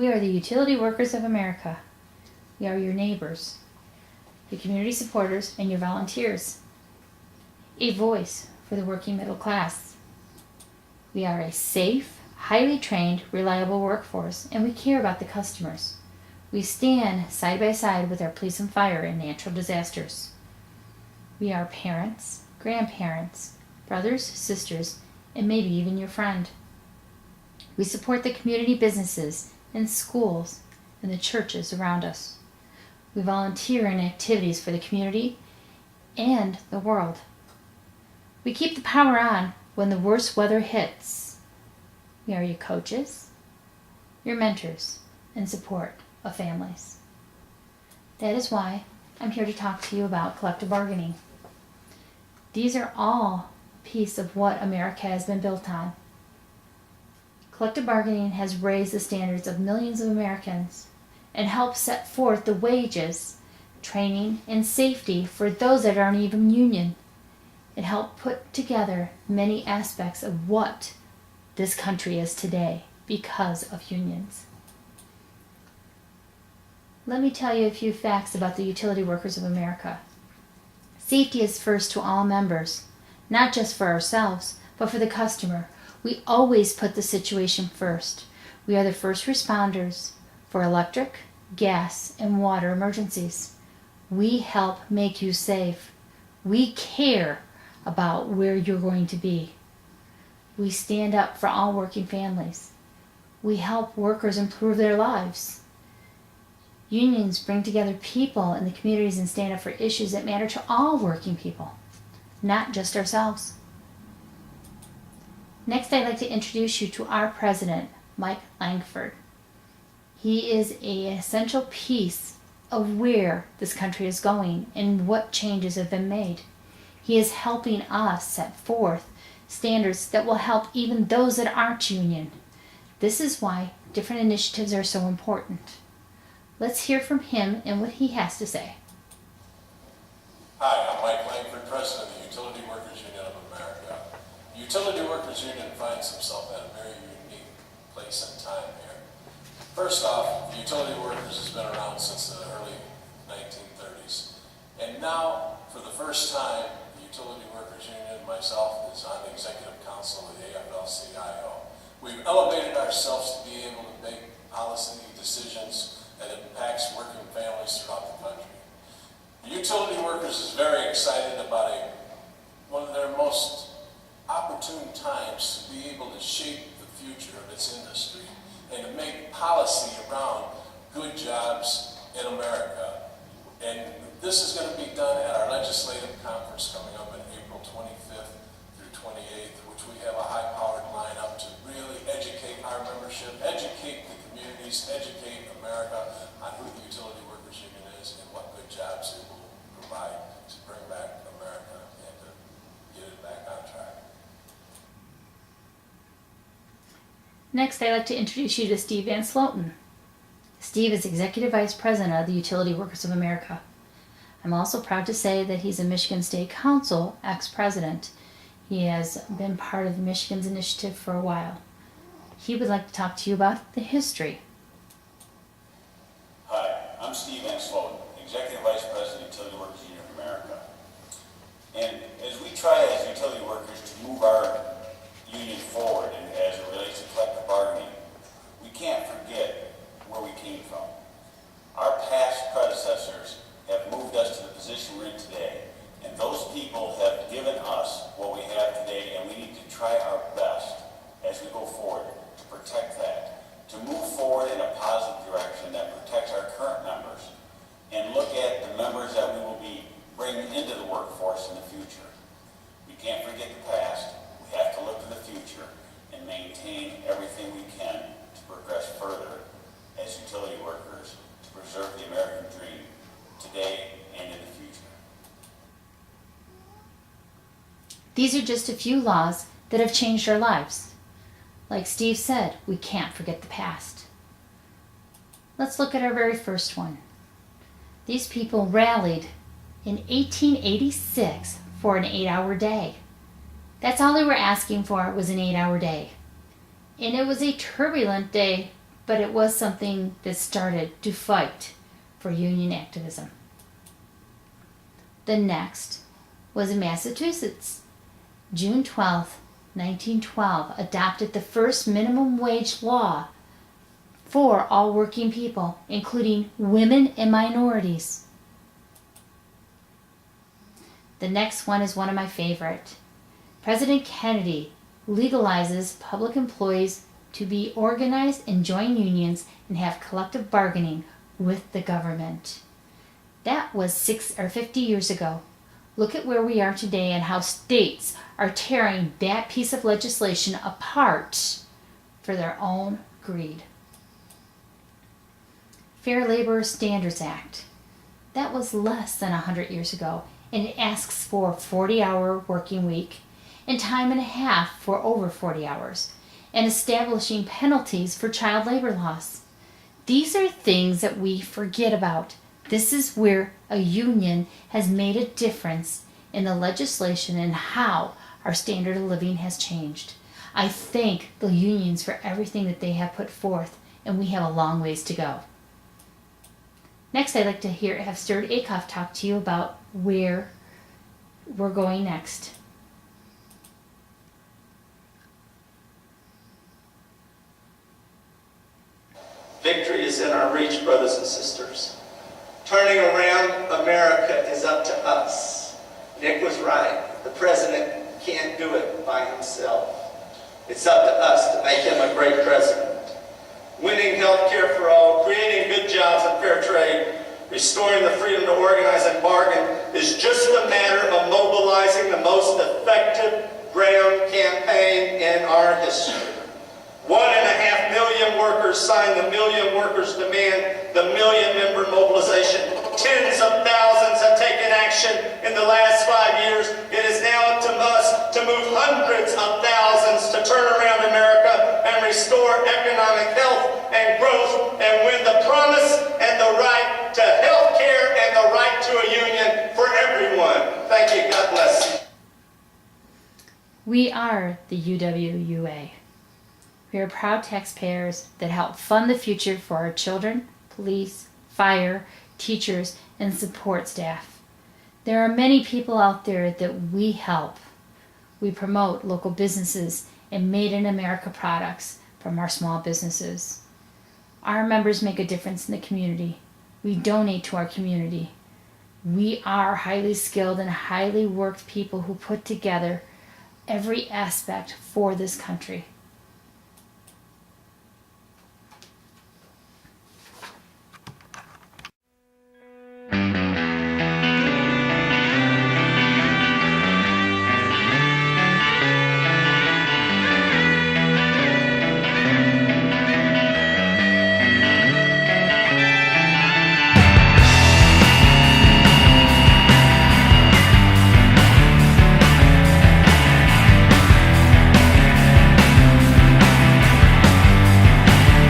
We are the Utility Workers of America. We are your neighbors, your community supporters, and your volunteers. A voice for the working middle class. We are a safe, highly trained, reliable workforce, and we care about the customers. We stand side by side with our police and fire in natural disasters. We are parents, grandparents, brothers, sisters, and maybe even your friend. We support the community businesses and schools and the churches around us. We volunteer in activities for the community and the world. We keep the power on when the worst weather hits. We are your coaches, your mentors, and support of families. That is why I'm here to talk to you about collective bargaining. These are all a piece of what America has been built on. Collective bargaining has raised the standards of millions of Americans and helped set forth the wages, training, and safety for those that aren't even union. It helped put together many aspects of what this country is today because of unions. Let me tell you a few facts about the Utility Workers of America. Safety is first to all members, not just for ourselves, but for the customer. We always put the situation first. We are the first responders for electric, gas, and water emergencies. We help make you safe. We care about where you're going to be. We stand up for all working families. We help workers improve their lives. Unions bring together people in the communities and stand up for issues that matter to all working people, not just ourselves. Next, I'd like to introduce you to our president, Mike Langford. He is an essential piece of where this country is going and what changes have been made. He is helping us set forth standards that will help even those that aren't union. This is why different initiatives are so important. Let's hear from him and what he has to say. Hi, I'm Mike Langford, President of the Utility Workers Union of America. The Utility Workers Union finds himself at a very unique place and time here. First off, the Utility Workers has been around since the early 1930s. And now, for the first time, the Utility Workers Union, myself, is on the Executive Council of the AFL-CIO. We've elevated ourselves to be able to make policy decisions that impacts working families throughout the country. The Utility Workers is very excited about one of their most opportune times to be able to shape the future of its industry and to make policy around good jobs in America. And this is going to be done at our legislative conference coming up on April 25th through 28th, which we have a high-powered lineup to really educate our membership, educate the communities, educate America on who the Utility Workers Union is and what good jobs it will provide to bring back America and to get it back on track. Next, I'd like to introduce you to Steve Van Sloten. Steve is Executive Vice President of the Utility Workers of America. I'm also proud to say that he's a Michigan State Council ex-president. He has been part of Michigan's initiative for a while. He would like to talk to you about the history. Hi, I'm Steve Van Sloten, Executive Vice President of Utility Workers Union of America. And as we try as utility workers to move our union forward and as it relates to collective bargaining, we can't forget where we came from. Our past predecessors have moved us to the position we're in today, and those people have given us what we have today, and we need to try our best as we go forward to protect that, to move forward in a positive direction that protects our current members and look at the members that we will be bringing into the workforce in the future. We can't forget the past. We have to look to the future and maintain everything we can to progress further as utility workers to preserve the American dream today and in the future. These are just a few laws that have changed our lives. Like Steve said, we can't forget the past. Let's look at our very first one. These people rallied in 1886 for an 8-hour day. That's all they were asking for was an 8-hour day. And it was a turbulent day but it was something that started to fight for union activism. The next was in Massachusetts. June 12th, 1912 adopted the first minimum wage law for all working people, including women and minorities. The next one is one of my favorite. President Kennedy legalizes public employees to be organized and join unions and have collective bargaining with the government. That was 50 years ago. Look at where we are today and how states are tearing that piece of legislation apart for their own greed. Fair Labor Standards Act. That was less than 100 years ago, and it asks for a 40-hour working week and time and a half for over 40 hours, and establishing penalties for child labor laws. These are things that we forget about. This is where a union has made a difference in the legislation and how our standard of living has changed. I thank the unions for everything that they have put forth, and we have a long ways to go. Next, I'd like to have Stuart Acuff talk to you about where we're going next. Victory is in our reach, brothers and sisters. Turning around America is up to us. Nick was right. The president can't do it by himself. It's up to us to make him a great president. Winning health care for all, creating good jobs and fair trade, restoring the freedom to organize and bargain is just a matter of mobilizing the most effective ground campaign in our history. 1.5 million workers signed the Million Workers Demand, the million-member mobilization. Tens of thousands have taken action in the last 5 years. It is now up to us to move hundreds of thousands to turn around America and restore economic health and growth and win the promise and the right to health care and the right to a union for everyone. Thank you. God bless you. We are the UWUA. We are proud taxpayers that help fund the future for our children, police, fire, teachers, and support staff. There are many people out there that we help. We promote local businesses and Made in America products from our small businesses. Our members make a difference in the community. We donate to our community. We are highly skilled and highly worked people who put together every aspect for this country.